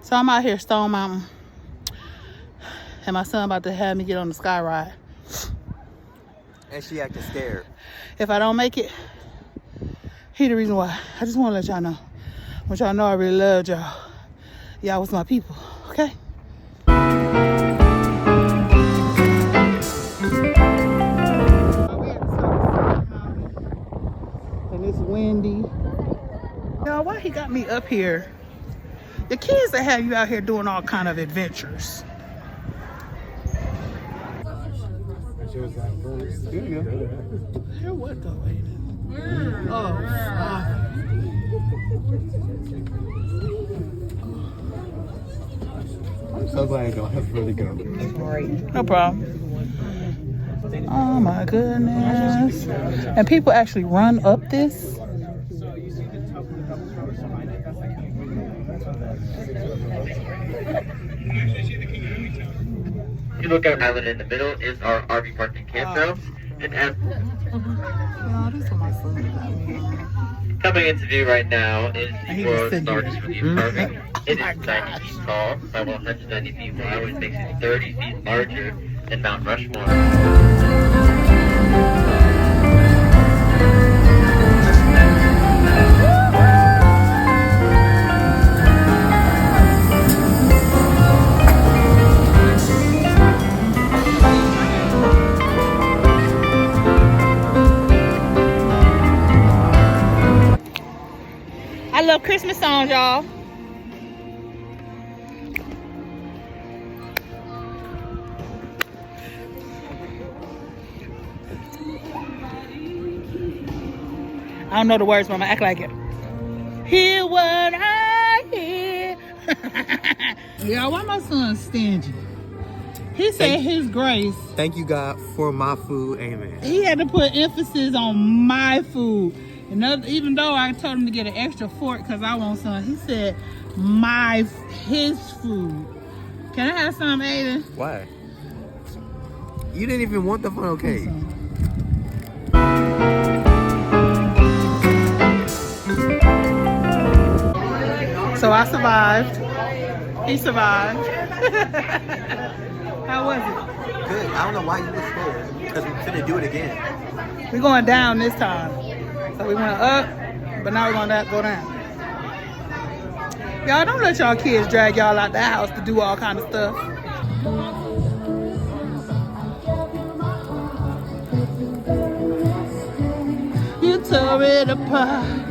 So I'm out here Stone Mountain. And my son about to have me get on the sky ride. And she acting scared. If I don't make it, he the reason why. I just want to let y'all know. I want y'all to know I really loved y'all. Y'all was my people, okay? And it's windy. Y'all, why he got me up here? The kids that have you out here doing all kind of adventures. Here what though, Aiden? Oh, I'm so glad I don't have to really go. no problem. Oh my goodness. And people actually run up this. You look at island in the middle is our RV park and campground. And as This is my son. coming into view right now is the world's said largest relief carving. It my is 90 feet tall by 190 feet wide, which makes it 30 feet larger than Mount Rushmore. I love Christmas songs, y'all. I don't know the words, but I'm gonna act like it. Hear what I hear. Yeah, why my son stingy? He said his grace. Thank you, God, for my food. Amen. He had to put emphasis on my food. And even though I told him to get an extra fork because I want some, he said his food. Can I have some, Aiden? Why? You didn't even want the funnel cake. So I survived. He survived. How was it? Good. I don't know why you were scared. Because we're finna do it again. We're going down this time. So we went up, but now we're gonna go down. Y'all don't let y'all kids drag y'all out the house to do all kind of stuff. You tore it apart.